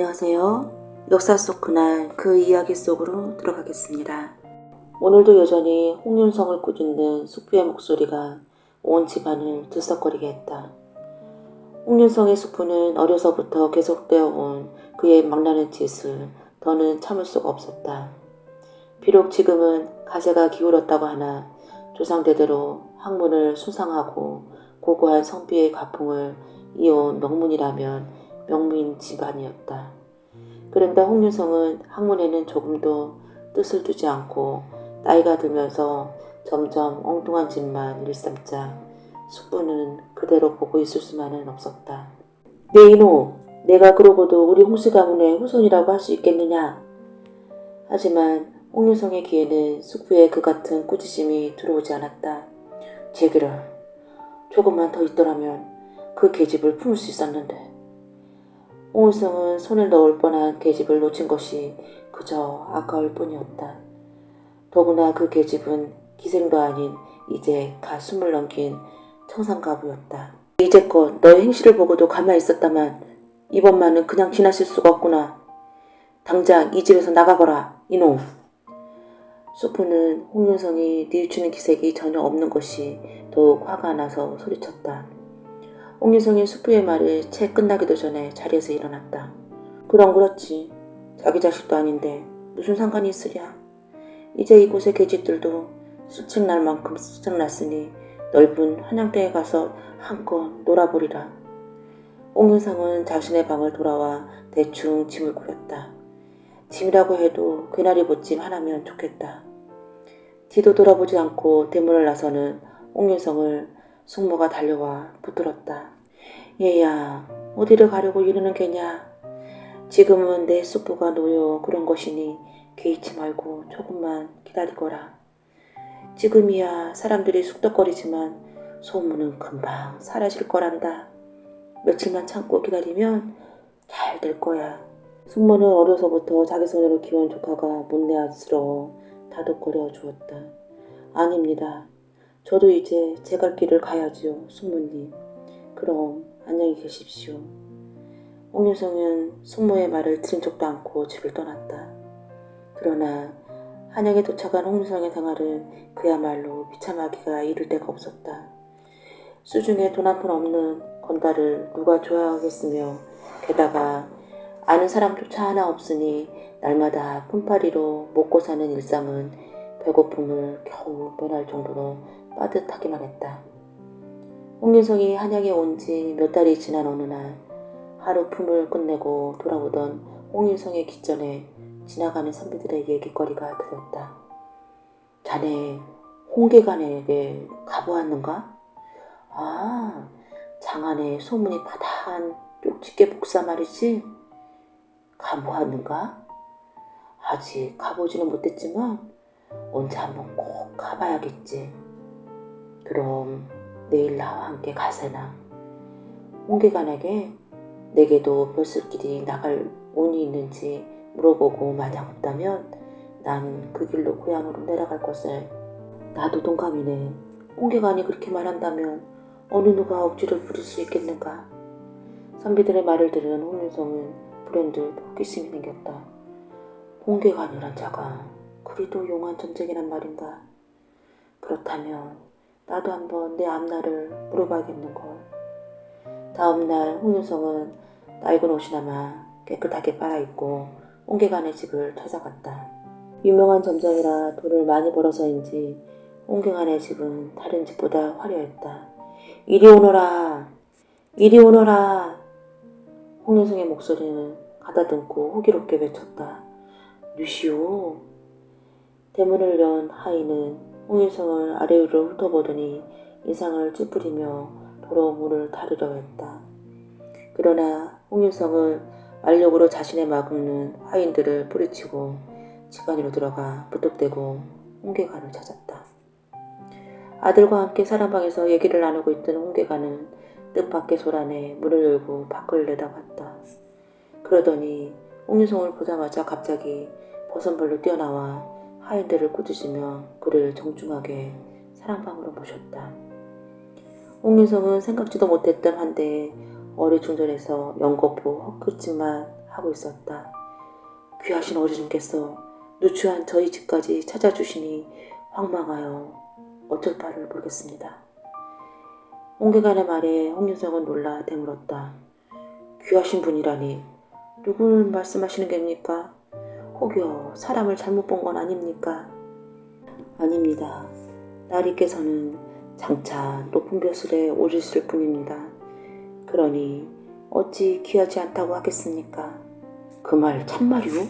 안녕하세요. 역사 속 그날 그 이야기 속으로 들어가겠습니다. 오늘도 여전히 홍윤성을 꾸짖는 숙부의 목소리가 온 집안을 들썩거리게 했다. 홍윤성의 숙부는 어려서부터 계속되어 온 그의 망나는 짓을 더는 참을 수가 없었다. 비록 지금은 가세가 기울었다고 하나 조상대대로 학문을 수상하고 고고한 성비의 가풍을 이어온 명문이라면 명문 집안이었다. 그런데 홍윤성은 학문에는 조금도 뜻을 두지 않고 나이가 들면서 점점 엉뚱한 짓만 일삼자 숙부는 그대로 보고 있을 수만은 없었다. 네 이놈, 내가 그러고도 우리 홍씨 가문의 후손이라고 할 수 있겠느냐? 하지만 홍윤성의 귀에는 숙부의 그 같은 꾸짖음이 들어오지 않았다. 제기를 조금만 더 있더라면 그 계집을 품을 수 있었는데. 홍윤성은 손을 넣을 뻔한 계집을 놓친 것이 그저 아까울 뿐이었다. 더구나 그 계집은 기생도 아닌 이제 갓 20 넘긴 청산가부였다. 이제껏 너의 행실을 보고도 가만히 있었다만 이번만은 그냥 지나칠 수가 없구나. 당장 이 집에서 나가거라, 이놈. 숙부는 홍윤성이 뉘우치는 기색이 전혀 없는 것이 더욱 화가 나서 소리쳤다. 홍윤성이 숙부의 말을 채 끝나기도 전에 자리에서 일어났다. 그럼 그렇지. 자기 자식도 아닌데 무슨 상관이 있으랴. 이제 이곳의 계집들도 수칙날 만큼 수칙났으니 넓은 한양대에 가서 한껏 놀아보리라. 홍윤성은 자신의 방을 돌아와 대충 짐을 꾸렸다. 짐이라고 해도 괴나리 보짐 하나면 좋겠다. 뒤도 돌아보지 않고 대문을 나서는 홍윤성을 숙모가 달려와 붙들었다. 얘야, 어디를 가려고 이러는 게냐? 지금은 내 숙부가 놓여 그런 것이니 개의치 말고 조금만 기다리거라. 지금이야 사람들이 쑥덕거리지만 소문은 금방 사라질 거란다. 며칠만 참고 기다리면 잘 될 거야. 숙모는 어려서부터 자기 손으로 키운 조카가 못내앗스러워 다독거려 주었다. 아닙니다. 저도 이제 제 갈 길을 가야지요, 숙모님. 그럼 안녕히 계십시오. 홍윤성은 숙모의 말을 들은 척도 않고 집을 떠났다. 그러나 한양에 도착한 홍윤성의 생활은 그야말로 비참하기가 이를 데가 없었다. 수중에 돈 한 푼 없는 건달을 누가 좋아하겠으며 게다가 아는 사람조차 하나 없으니 날마다 품팔이로 먹고 사는 일상은 배고픔을 겨우 면할 정도로 빠듯하기만 했다. 홍윤성이 한양에 온 지 몇 달이 지난 어느 날 하루 품을 끝내고 돌아오던 홍윤성의 귓전에 지나가는 선비들의 얘기거리가 들렸다. 자네 홍계관에게 가보았는가? 아, 장안에 소문이 파다한 쪽집게 복사 말이지? 가보았는가? 아직 가보지는 못했지만 언제 한번 꼭 가봐야겠지. 그럼 내일 나와 함께 가세나. 홍계관에게 내게도 벼슬길이 나갈 운이 있는지 물어보고 만약 없다면 난 그 길로 고향으로 내려갈 것을. 나도 동감이네. 홍계관이 그렇게 말한다면 어느 누가 억지를 부릴 수 있겠는가. 선비들의 말을 들은 홍윤성은 불현듯 호기심이 생겼다. 홍계관이란 자가 그리도 용한 전쟁이란 말인가. 그렇다면 나도 한번 내 앞날을 물어봐야겠는걸. 다음날 홍윤성은 낡은 옷이나마 깨끗하게 빨아입고 홍계관의 집을 찾아갔다. 유명한 점장이라 돈을 많이 벌어서인지 홍계관의 집은 다른 집보다 화려했다. 이리 오너라! 이리 오너라! 홍윤성의 목소리는 가다듬고 호기롭게 외쳤다. 누시오. 대문을 연 하인은 홍윤성을 아래 위로 훑어보더니 인상을 찌푸리며 도로 문을 닫으려 했다. 그러나 홍윤성은 말력으로 자신의 막는 하인들을 뿌리치고 집 안으로 들어가 부탁대고 홍계관을 찾았다. 아들과 함께 사람방에서 얘기를 나누고 있던 홍계관은 뜻밖의 소란에 문을 열고 밖을 내다봤다. 그러더니 홍윤성을 보자마자 갑자기 버선발로 뛰어나와 하인들을 꾸짖으며 그를 정중하게 사랑방으로 모셨다. 홍윤성은 생각지도 못했던 한대에 어리중절해서 연거푸 헛기침만 하고 있었다. 귀하신 어르신께서 누추한 저희 집까지 찾아주시니 황망하여 어쩔 바를 모르겠습니다. 홍계관의 말에 홍윤성은 놀라 되물었다. 귀하신 분이라니 누구를 말씀하시는 겁니까? 혹여 사람을 잘못 본 건 아닙니까? 아닙니다. 나리께서는 장차 높은 벼슬에 오르실 분입니다. 그러니 어찌 귀하지 않다고 하겠습니까? 그 말 참말이오?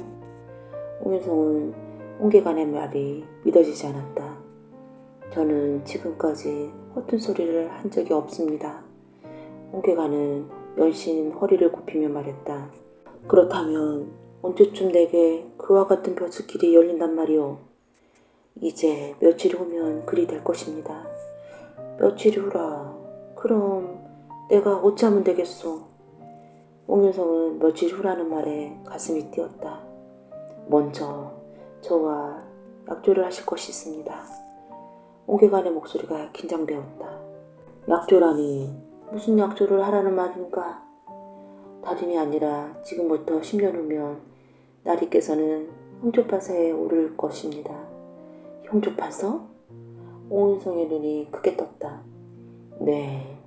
홍윤성은 홍계관의 말이 믿어지지 않았다. 저는 지금까지 허튼 소리를 한 적이 없습니다. 홍계관은 연신 허리를 굽히며 말했다. 그렇다면 언제쯤 내게 그와 같은 벼슬길이 열린단 말이오? 이제 며칠 후면 그리 될 것입니다. 며칠 후라. 그럼 내가 어찌하면 되겠소? 홍윤성은 며칠 후라는 말에 가슴이 뛰었다. 먼저 저와 약조를 하실 것이 있습니다. 홍계관의 목소리가 긴장되었다. 약조라니 무슨 약조를 하라는 말인가? 다름이 아니라 지금부터 10년 후면 나리께서는 형조판서에 오를 것입니다. 형조판서? 홍윤성의 눈이 크게 떴다. 네,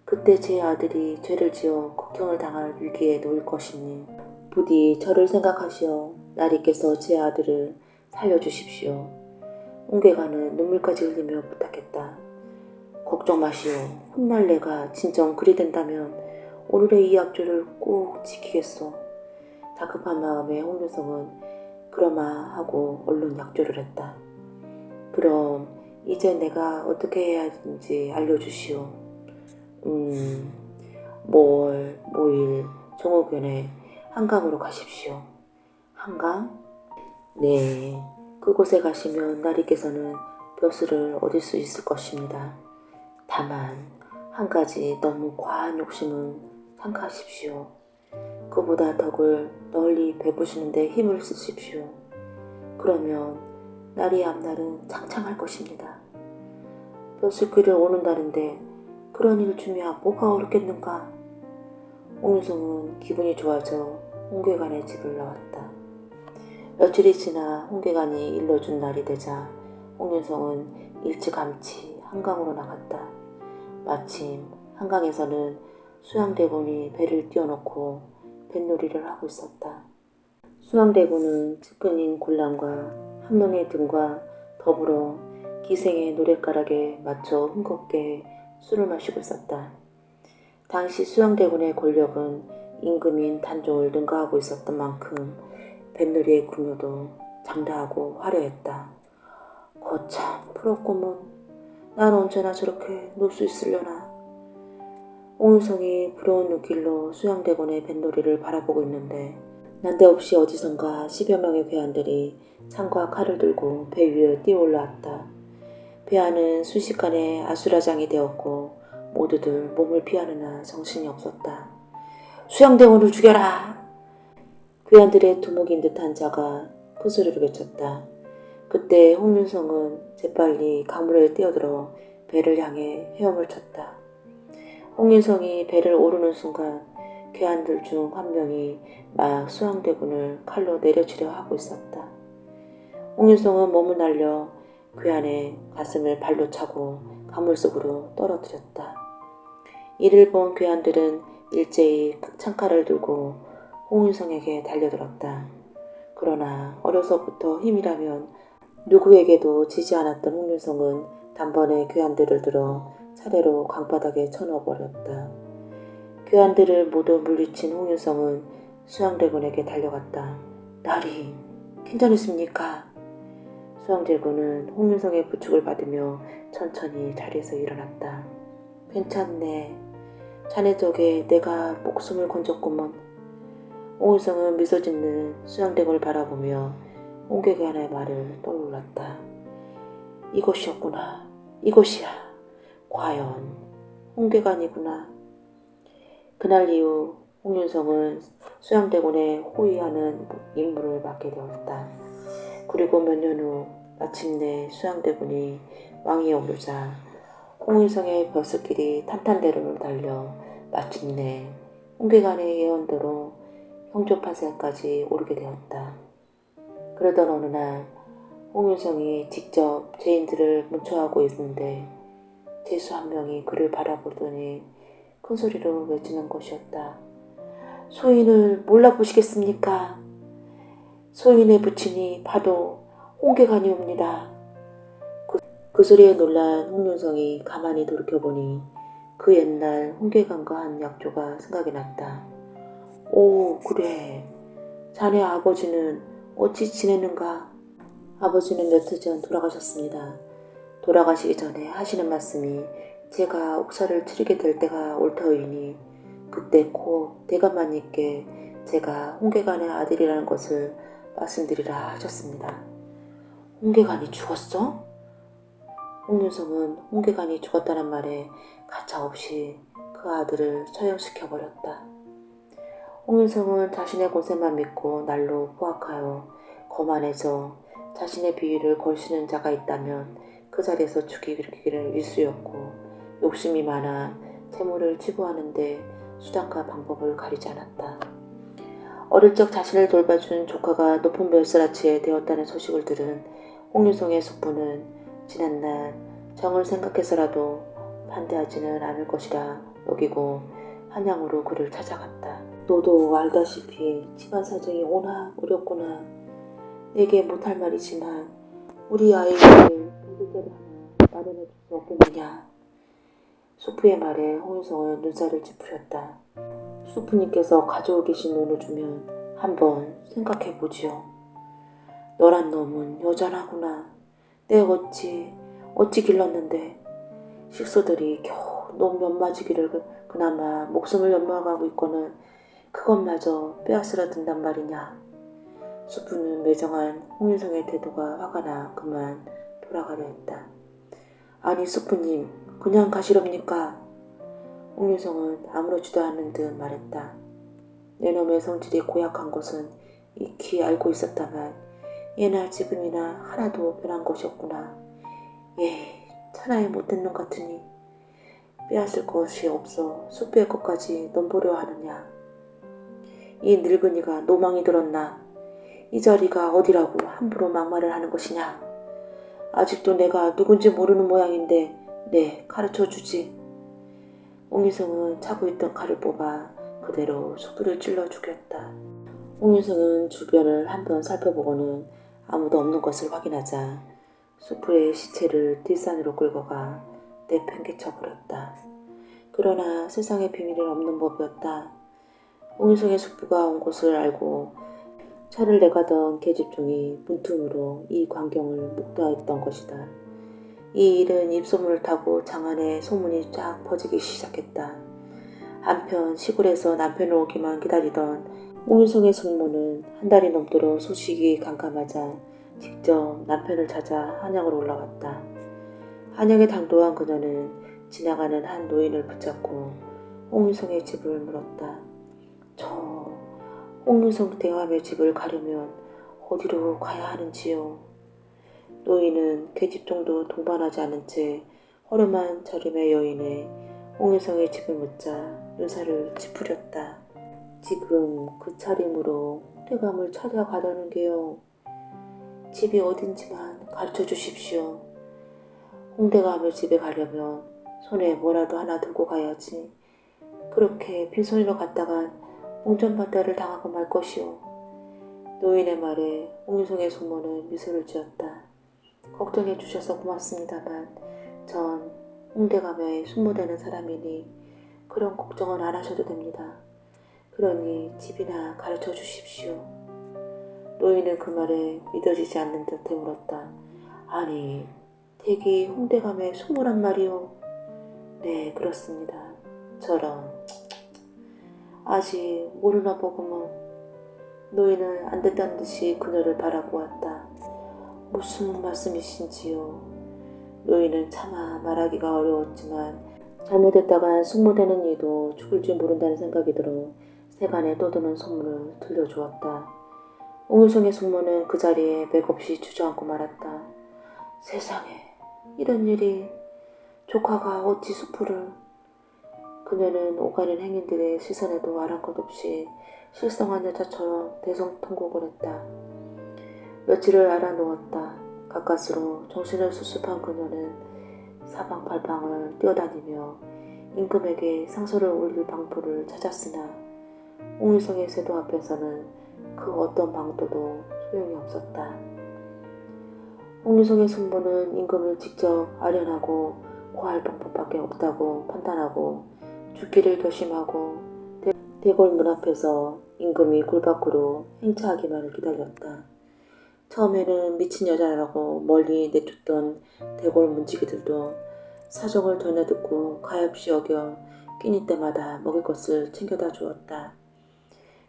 그때 제 아들이 죄를 지어 걱정을 당할 위기에 놓일 것이니 부디 저를 생각하시어 나리께서 제 아들을 살려주십시오. 홍계관은 눈물까지 흘리며 부탁했다. 걱정 마시오. 훗날 내가 진정 그리 된다면 오늘의 이 약조를 꼭 지키겠소. 다급한 마음에 홍윤성은 그러마 하고 얼른 약조를 했다. 그럼 이제 내가 어떻게 해야 하는지 알려주시오. 모일 종옥연에 한강으로 가십시오. 한강? 네, 그곳에 가시면 나리께서는 벼슬을 얻을 수 있을 것입니다. 다만 한 가지 너무 과한 욕심은 삼가하십시오. 그보다 덕을 널리 베푸시는 데 힘을 쓰십시오. 그러면 나리의 앞날은 창창할 것입니다. 벼슬길을 오른다는데 그런 일 중이야 뭐가 어렵겠는가? 홍윤성은 기분이 좋아져 홍계관의 집을 나왔다. 며칠이 지나 홍계관이 일러준 날이 되자 홍윤성은 일찌감치 한강으로 나갔다. 마침 한강에서는 수양대군이 배를 띄워놓고 뱃놀이를 하고 있었다. 수양대군은 측근인 곤란과 한명의 등과 더불어 기생의 노랫가락에 맞춰 흥겁게 술을 마시고 있었다. 당시 수양대군의 권력은 임금인 단종을 능가하고 있었던 만큼 뱃놀이의 궁유도 장대하고 화려했다. 거참 부럽구먼. 난 언제나 저렇게 놀 수 있으려나. 홍윤성이 부러운 눈길로 수양대군의 뱃놀이를 바라보고 있는데 난데없이 어디선가 10여 명의 괴한들이 창과 칼을 들고 배 위에 뛰어 올라왔다. 배 안은 순식간에 아수라장이 되었고 모두들 몸을 피하느라 정신이 없었다. 수양대군을 죽여라! 괴한들의 두목인 듯한 자가 큰 소리로 외쳤다. 그때 홍윤성은 재빨리 강물에 뛰어들어 배를 향해 헤엄을 쳤다. 홍윤성이 배를 오르는 순간 괴한들 중 한 명이 막 수양대군을 칼로 내려치려 하고 있었다. 홍윤성은 몸을 날려 괴한의 가슴을 발로 차고 강물 속으로 떨어뜨렸다. 이를 본 괴한들은 일제히 창칼을 들고 홍윤성에게 달려들었다. 그러나 어려서부터 힘이라면 누구에게도 지지 않았던 홍윤성은 단번에 괴한들을 들어 차례로 강바닥에 쳐넣어버렸다. 괴한들을 모두 물리친 홍윤성은 수양대군에게 달려갔다. 나리, 괜찮으십니까? 수양대군은 홍윤성의 부축을 받으며 천천히 자리에서 일어났다. 괜찮네. 자네 덕에 내가 목숨을 건졌구먼. 홍윤성은 미소 짓는 수양대군을 바라보며 홍계관의 말을 떠올랐다. 이것이었구나. 이것이야. 과연 홍계관이구나. 그날 이후 홍윤성은 수양대군의 호위하는 임무를 맡게 되었다. 그리고 몇 년 후 마침내 수양대군이 왕위에 오르자 홍윤성의 벼슬길이 탄탄대로를 달려 마침내 홍계관의 예언대로 형조파살까지 오르게 되었다. 그러던 어느 날 홍윤성이 직접 죄인들을 문초하고 있는데 죄수 한 명이 그를 바라보더니 큰 소리로 외치는 것이었다. 소인을 몰라보시겠습니까? 소인의 부친이 바로 홍계관이옵니다. 그 소리에 놀란 홍윤성이 가만히 돌이켜보니 그 옛날 홍계관과 한 약조가 생각이 났다. 오, 그래. 자네 아버지는 어찌 지내는가? 아버지는 며칠 전 돌아가셨습니다. 돌아가시기 전에 하시는 말씀이 제가 옥사를 치르게 될 때가 올 터이니 그때 곧 대감마님께 제가 홍계관의 아들이라는 것을 말씀드리라 하셨습니다. 홍계관이 죽었어? 홍윤성은 홍계관이 죽었다는 말에 가차없이 그 아들을 처형시켜버렸다. 홍윤성은 자신의 고생만 믿고 날로 포악하여 거만해져 자신의 비위를 걸치는 자가 있다면 그 자리에서 죽이기를 일쑤였고 욕심이 많아 재물을 치부하는데 수단과 방법을 가리지 않았다. 어릴 적 자신을 돌봐준 조카가 높은 별세라치에 되었다는 소식을 들은 홍윤성의 숙부는 지난날 정을 생각해서라도 반대하지는 않을 것이라 여기고 한양으로 그를 찾아갔다. 너도 알다시피 집안 사정이 워낙 어렵구나. 내게 못할 말이지만 우리 아이를 돌볼자리 하나 마련해 줄 수 없겠느냐. 숙부의 말에 홍윤성은 눈살을 찌푸렸다. 숙부님께서 가지고 계신 돈을 주면 한번 생각해보지요. 너란 놈은 여전하구나. 내 어찌 길렀는데 식소들이 겨우 놈 면마지기를 그나마 목숨을 연마하고 있고는 그것마저 빼앗으려 든단 말이냐. 숙부는 매정한 홍윤성의 태도가 화가 나 그만 돌아가려 했다. 아니 숙부님 그냥 가시렵니까? 홍윤성은 아무렇지도 않은 듯 말했다. 내 놈의 성질이 고약한 것은 익히 알고 있었다만 예나 지금이나 하나도 변한 것이 없구나. 천하의 못된 놈 같으니 빼앗을 것이 없어 숙부의 것까지 넘보려 하느냐. 이 늙은이가 노망이 들었나. 이 자리가 어디라고 함부로 막말을 하는 것이냐. 아직도 내가 누군지 모르는 모양인데 가르쳐주지. 홍윤성은 차고 있던 칼을 뽑아 그대로 숙부를 찔러 죽였다. 홍윤성은 주변을 한번 살펴보고는 아무도 없는 것을 확인하자 숙부의 시체를 뒷산으로 끌고 가 내팽개쳐 버렸다. 그러나 세상에 비밀은 없는 법이었다. 홍윤성의 숙부가 온 곳을 알고 차를 내가던 계집종이 문틈으로 이 광경을 목도했던 것이다. 이 일은 입소문을 타고 장안에 소문이 쫙 퍼지기 시작했다. 한편 시골에서 남편을 오기만 기다리던 홍윤성의 숙모는 한 달이 넘도록 소식이 깜깜하자 직접 남편을 찾아 한양으로 올라왔다. 한양에 당도한 그녀는 지나가는 한 노인을 붙잡고 홍윤성의 집을 물었다. 저 홍윤성 대감의 집을 가려면 어디로 가야 하는지요? 노인은 계집종도 동반하지 않은 채 허름한 저렴의 여인의 홍윤성의 집을 묻자 눈살을 찌푸렸다. 지금 그 차림으로 대감을 찾아가려는 게요. 집이 어딘지만 가르쳐 주십시오. 홍대감의 집에 가려면 손에 뭐라도 하나 들고 가야지. 그렇게 빈손으로 갔다간 웅전바다를 당하고 말 것이오. 노인의 말에 홍윤성의 숙모는 미소를 지었다. 걱정해 주셔서 고맙습니다만 전 홍대감의 숙모되는 사람이니 그런 걱정은 안 하셔도 됩니다. 그러니 집이나 가르쳐 주십시오. 노인은 그 말에 믿어지지 않는 듯 되물었다. 아니, 댁이 홍대감의 숙모란 말이오? 네, 그렇습니다. 저런, 아직 모르나 보구먼. 노인은 안 됐다는 듯이 그녀를 바라보았다. 무슨 말씀이신지요? 노인은 차마 말하기가 어려웠지만 잘못했다간 숙모되는 이도 죽을 줄 모른다는 생각이 들어 세간에 떠도는 소문을 들려주었다. 홍윤성의 숙모는 그 자리에 맥없이 주저앉고 말았다. 세상에 이런 일이. 조카가 어찌 숙부를. 그녀는 오가는 행인들의 시선에도 아랑곳 없이 실성한 여자처럼 대성통곡을 했다. 며칠을 알아누웠다. 가까스로 정신을 수습한 그녀는 사방팔방을 뛰어다니며 임금에게 상소를 올릴 방도를 찾았으나 옹유성의 세도 앞에서는 그 어떤 방도도 소용이 없었다. 옹유성의 숙모는 임금을 직접 아련하고 고할 방법밖에 없다고 판단하고 죽기를 결심하고 대궐 문 앞에서 임금이 굴 밖으로 행차하기만을 기다렸다. 처음에는 미친 여자라고 멀리 내쫓던 대궐 문지기들도 사정을 전혀 듣고 가엾이 여겨 끼니 때마다 먹을 것을 챙겨다 주었다.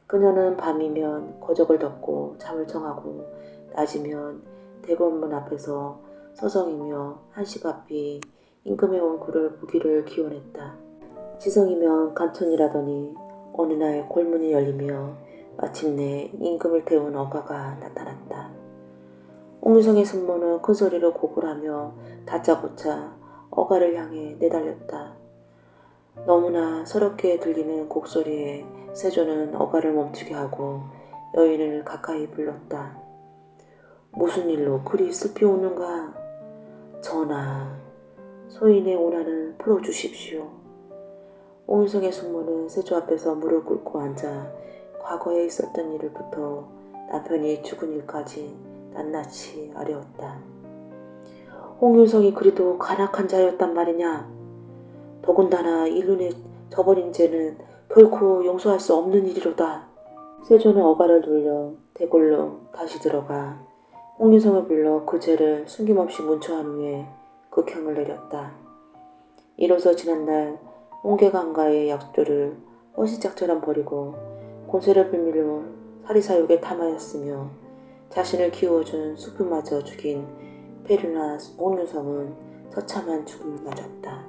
그녀는 밤이면 거적을 덮고 잠을 청하고 낮이면 대궐문 앞에서 서성이며 한시바삐 임금의 얼굴을 보기를 기원했다. 지성이면 간천이라더니 어느 날 골문이 열리며 마침내 임금을 태운 어가가 나타났다. 옹유성의 숙모는 큰 소리로 곡을 하며 다짜고짜 어가를 향해 내달렸다. 너무나 서럽게 들리는 곡소리에 세조는 어가를 멈추게 하고 여인을 가까이 불렀다. 무슨 일로 그리 슬피 우는가? 전하, 소인의 오난을 풀어주십시오. 옹유성의 숙모는 세조 앞에서 무릎 꿇고 앉아 과거에 있었던 일을부터 남편이 죽은 일까지 낱낱이 아뢰었다. 옹유성이 그리도 간악한 자였단 말이냐? 더군다나 일륜에 저버린 죄는 결코 용서할 수 없는 일이로다. 세조는 어가를 돌려 대궐로 다시 들어가 옹유성을 불러 그 죄를 숨김없이 문초한 후에 극형을 내렸다. 이로써 지난날 옹계강가의 약조를 허시짝처럼 버리고 권세를 빌미로 사리사욕에 탐하였으며 자신을 키워준 수표마저 죽인 페류나 옹유성은 처참한 죽음을 맞았다.